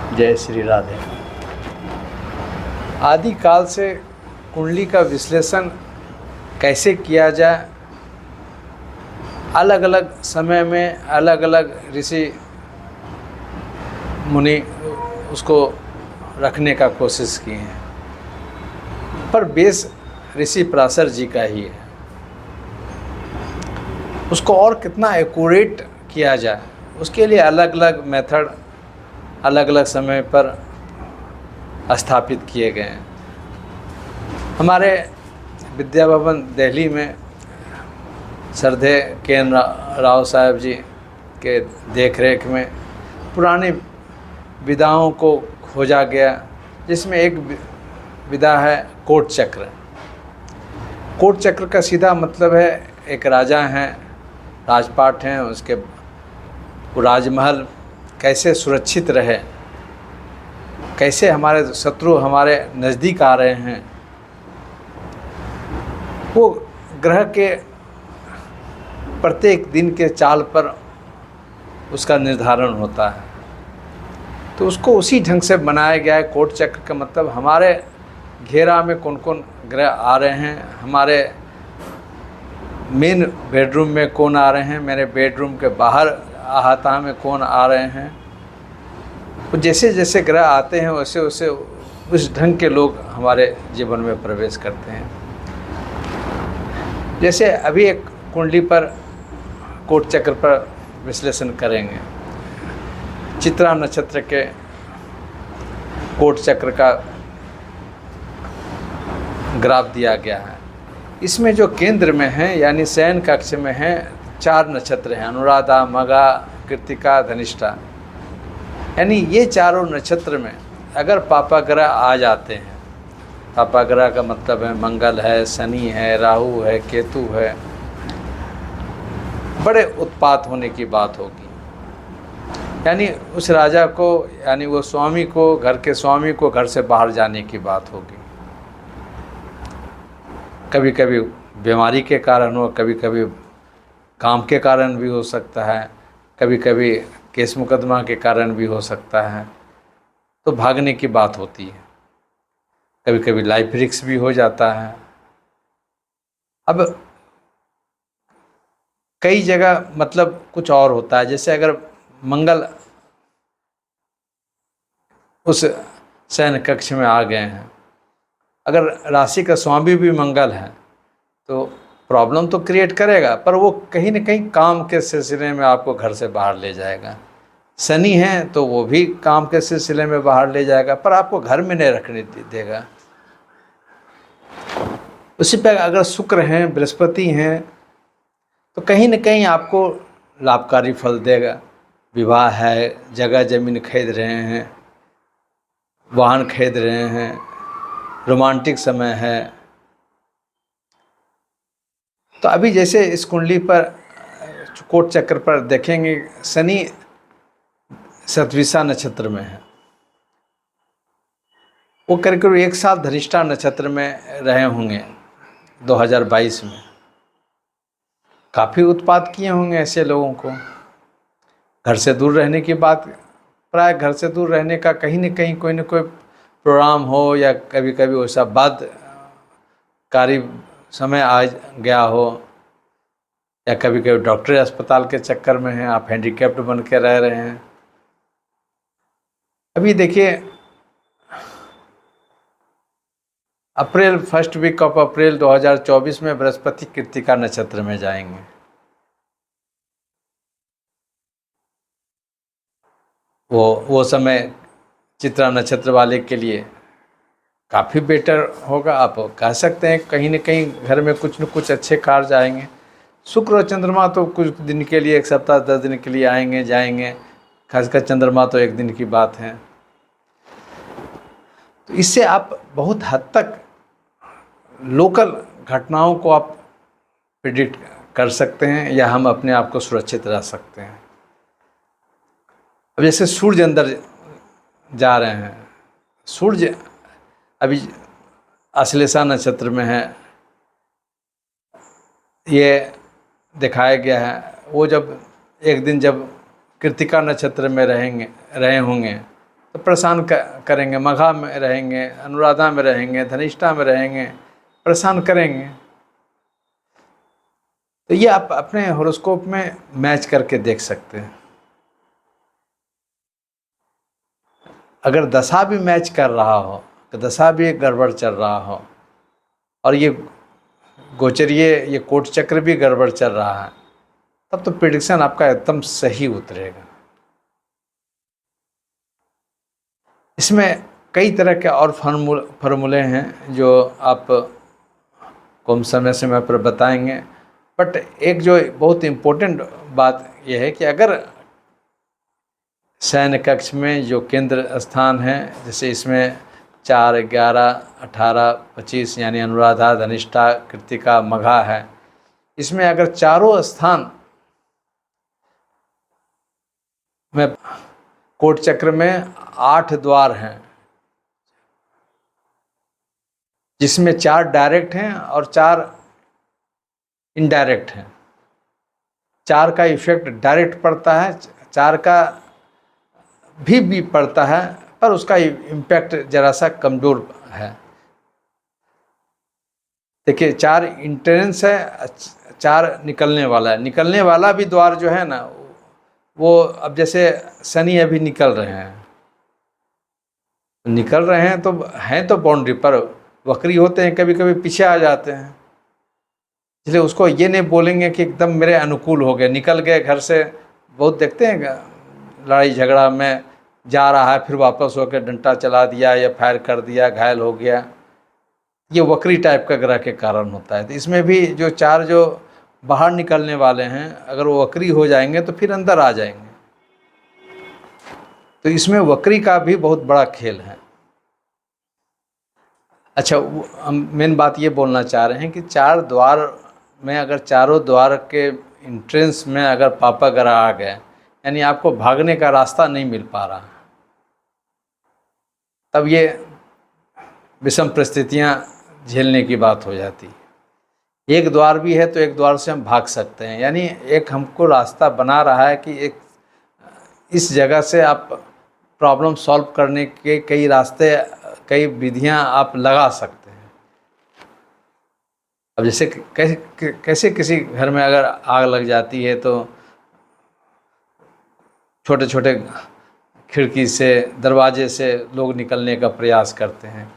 जय श्री राधे। आदिकाल से कुंडली का विश्लेषण कैसे किया जाए, अलग अलग समय में अलग अलग ऋषि मुनि उसको रखने का कोशिश किए हैं, पर बेस ऋषि पराशर जी का ही है। उसको और कितना एक्यूरेट किया जाए, उसके लिए अलग अलग मेथड अलग अलग समय पर स्थापित किए गए हैं। हमारे विद्या भवन दिल्ली में श्रद्धेय के.एन. राव साहब जी के देखरेख में पुरानी विधाओं को खोजा गया, जिसमें एक विधा है कोट चक्र। कोट चक्र का सीधा मतलब है एक राजा हैं, राजपाट हैं, उसके वो राजमहल कैसे सुरक्षित रहे, कैसे हमारे शत्रु हमारे नज़दीक आ रहे हैं, वो ग्रह के प्रत्येक दिन के चाल पर उसका निर्धारण होता है। तो उसको उसी ढंग से बनाया गया है। कोट चक्र का मतलब हमारे घेरा में कौन कौन ग्रह आ रहे हैं, हमारे मेन बेडरूम में कौन आ रहे हैं, मेरे बेडरूम के बाहर अहाता में कौन आ रहे हैं। तो जैसे जैसे ग्रह आते हैं वैसे वैसे उस ढंग के लोग हमारे जीवन में प्रवेश करते हैं। जैसे अभी एक कुंडली पर कोट चक्र पर विश्लेषण करेंगे। चित्रा नक्षत्र के कोट चक्र का ग्राफ दिया गया है। इसमें जो केंद्र में है यानी शयन कक्ष में है 4 नक्षत्र हैं, अनुराधा, मघा, कृत्तिका, धनिष्ठा। यानी ये चारों नक्षत्र में अगर पापाग्रह आ जाते हैं, पापाग्रह का मतलब है मंगल है, शनि है, राहु है, केतु है, बड़े उत्पात होने की बात होगी। यानी उस राजा को यानी वो स्वामी को, घर के स्वामी को घर से बाहर जाने की बात होगी। कभी कभी बीमारी के कारण हो, कभी कभी काम के कारण भी हो सकता है, कभी कभी केस मुकदमा के कारण भी हो सकता है। तो भागने की बात होती है। कभी कभी लाइफ रिस्क भी हो जाता है। अब कई जगह मतलब कुछ और होता है। जैसे अगर मंगल उस शयन कक्ष में आ गए हैं, अगर राशि का स्वामी भी मंगल है तो प्रॉब्लम तो क्रिएट करेगा, पर वो कहीं ना कहीं काम के सिलसिले में आपको घर से बाहर ले जाएगा। शनि है तो वो भी काम के सिलसिले में बाहर ले जाएगा, पर आपको घर में नहीं रखने देगा। उसी पर अगर शुक्र हैं, बृहस्पति हैं, तो कहीं न कहीं आपको लाभकारी फल देगा। विवाह है, जगह ज़मीन खरीद रहे हैं, वाहन खरीद रहे हैं, रोमांटिक समय है। तो अभी जैसे इस कुंडली पर कोट चक्र पर देखेंगे, शनि शतभिषा नक्षत्र में है। वो करीब करीब 1 साल धनिष्ठा नक्षत्र में रहे होंगे 2022 में। काफ़ी उत्पात किए होंगे ऐसे लोगों को। घर से दूर रहने की बात, प्राय घर से दूर रहने का कहीं न कहीं कोई न कोई प्रोग्राम हो, या कभी कभी वैसा बाध्यकारी समय आ गया हो, या कभी कभी डॉक्टरी अस्पताल के चक्कर में हैं, आप हैंडीकैप्ड बन के रह रहे हैं। अभी देखिए अप्रैल, फर्स्ट वीक ऑफ अप्रैल 2024 में बृहस्पति कृत्तिका नक्षत्र में जाएंगे। वो समय चित्रा नक्षत्र वाले के लिए काफ़ी बेटर होगा। आप कह सकते हैं कहीं न कहीं घर में कुछ न कुछ अच्छे कार्य आएंगे। शुक्र और चंद्रमा तो कुछ दिन के लिए, 1 सप्ताह 10 दिन के लिए आएंगे जाएंगे। खासकर चंद्रमा तो 1 दिन की बात है। तो इससे आप बहुत हद तक लोकल घटनाओं को आप प्रिडिक्ट कर सकते हैं, या हम अपने आप को सुरक्षित रह सकते हैं। अब जैसे सूर्य अंदर जा रहे हैं, सूर्य अभी आश्लेषा नक्षत्र में है, ये दिखाया गया है। वो जब एक दिन जब कृत्तिका नक्षत्र में रहे होंगे तो परेशान करेंगे, मघा में रहेंगे, अनुराधा में रहेंगे, धनिष्ठा में रहेंगे, परेशान करेंगे। तो ये आप अपने हॉरोस्कोप में मैच करके देख सकते हैं। अगर दशा भी मैच कर रहा हो, तो दशा भी एक गड़बड़ चल रहा हो, और ये गोचरीय ये कोट चक्र भी गड़बड़ चल रहा है, तब तो प्रेडिक्शन आपका एकदम सही उतरेगा। इसमें कई तरह के और फार्मूले हैं जो आप कम समय पर बताएंगे। बट एक जो बहुत इम्पोर्टेंट बात यह है कि अगर शयन कक्ष में जो केंद्र स्थान है, जैसे इसमें 4, 11, 18, 25 यानी अनुराधा, धनिष्ठा, कृत्तिका, मघा है, इसमें अगर चारों स्थान में कोट चक्र में 8 द्वार हैं, जिसमें 4 डायरेक्ट हैं और 4 इनडायरेक्ट हैं। 4 का इफेक्ट डायरेक्ट पड़ता है, 4 का भी पड़ता है, पर उसका इम्पैक्ट जरा सा कमज़ोर है। देखिए 4 इंट्रेंस है, 4 निकलने वाला है। निकलने वाला भी द्वार जो है ना, वो अब जैसे शनि अभी निकल रहे हैं तो बाउंड्री पर, वक्री होते हैं, कभी कभी पीछे आ जाते हैं। इसलिए उसको ये नहीं बोलेंगे कि एकदम मेरे अनुकूल हो गए, निकल गए घर से। बहुत देखते हैं लड़ाई झगड़ा में जा रहा है, फिर वापस होकर डंडा चला दिया या फायर कर दिया, घायल हो गया। ये वक्री टाइप का ग्रह के कारण होता है। तो इसमें भी जो 4 जो बाहर निकलने वाले हैं, अगर वो वक्री हो जाएंगे तो फिर अंदर आ जाएंगे। तो इसमें वक्री का भी बहुत बड़ा खेल है। अच्छा, हम मेन बात ये बोलना चाह रहे हैं कि 4 द्वार में अगर चारों द्वार के इंट्रेंस में अगर पापा ग्रह आ गए, यानी आपको भागने का रास्ता नहीं मिल पा रहा, तब ये विषम परिस्थितियाँ झेलने की बात हो जाती। एक द्वार भी है तो एक द्वार से हम भाग सकते हैं, यानी एक हमको रास्ता बना रहा है कि एक इस जगह से आप प्रॉब्लम सॉल्व करने के कई रास्ते, कई विधियां आप लगा सकते हैं। अब जैसे कैसे किसी घर में अगर आग लग जाती है तो छोटे छोटे खिड़की से, दरवाजे से लोग निकलने का प्रयास करते हैं।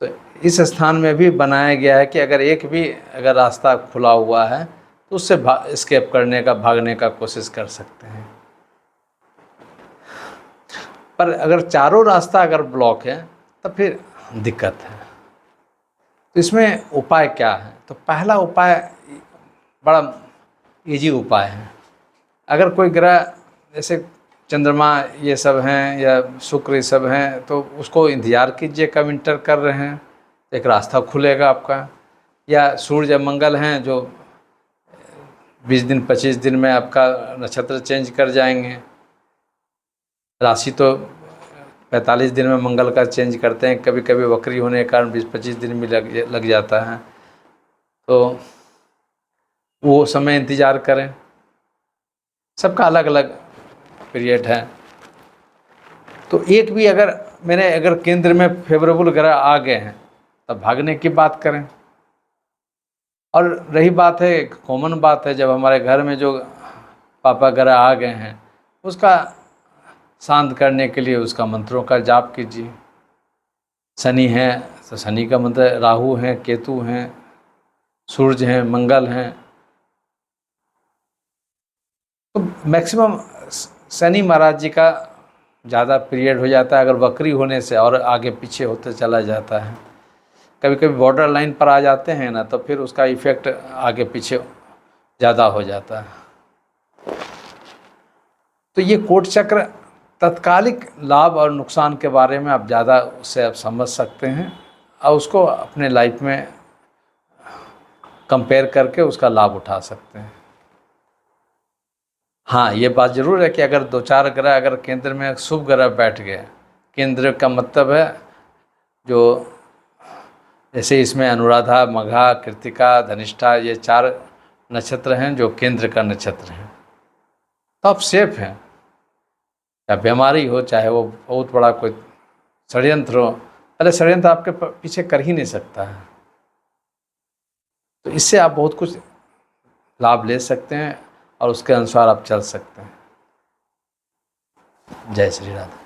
तो इस स्थान में भी बनाया गया है कि अगर एक भी अगर रास्ता खुला हुआ है तो उससे एस्केप करने का, भागने का कोशिश कर सकते हैं। पर अगर चारों रास्ता अगर ब्लॉक है तो फिर दिक्कत है। तो इसमें उपाय क्या है? तो पहला उपाय बड़ा इजी उपाय है। अगर कोई ग्रह जैसे चंद्रमा ये सब हैं या शुक्र ये सब हैं, तो उसको इंतज़ार कीजिए कब इंटर कर रहे हैं, एक रास्ता खुलेगा आपका। या सूर्य मंगल हैं जो 20 दिन 25 दिन में आपका नक्षत्र चेंज कर जाएंगे। राशि तो 45 दिन में मंगल का चेंज करते हैं, कभी कभी वक्री होने के कारण 20-25 दिन में लग जाता है। तो वो समय इंतज़ार करें। सबका अलग अलग पीरियड है। तो एक भी अगर केंद्र में फेवरेबल ग्रह आ गए हैं तब भागने की बात करें। और रही बात है, एक कॉमन बात है, जब हमारे घर में जो पापा ग्रह आ गए हैं उसका शांत करने के लिए उसका मंत्रों का जाप कीजिए। शनि है तो शनि का मंत्र, राहु हैं, केतु हैं, सूर्य हैं, मंगल हैं। तो मैक्सिमम शनि महाराज जी का ज़्यादा पीरियड हो जाता है, अगर वक्री होने से और आगे पीछे होते चला जाता है। कभी कभी बॉर्डर लाइन पर आ जाते हैं ना, तो फिर उसका इफ़ेक्ट आगे पीछे ज़्यादा हो जाता है। तो ये कोट चक्र तत्कालिक लाभ और नुकसान के बारे में आप ज़्यादा उससे आप समझ सकते हैं और उसको अपने लाइफ में कंपेयर करके उसका लाभ उठा सकते हैं। हाँ, ये बात ज़रूर है कि अगर 2-4 ग्रह अगर केंद्र में शुभ ग्रह बैठ गए, केंद्र का मतलब है जो जैसे इसमें अनुराधा, मघा, कृत्तिका, धनिष्ठा ये 4 नक्षत्र हैं जो केंद्र का नक्षत्र हैं, तो आप सेफ हैं। या बीमारी हो, चाहे वो बहुत बड़ा कोई षड्यंत्र हो, पहले षड्यंत्र आपके पीछे कर ही नहीं सकता है। तो इससे आप बहुत कुछ लाभ ले सकते हैं और उसके अनुसार आप चल सकते हैं। जय श्री राधे।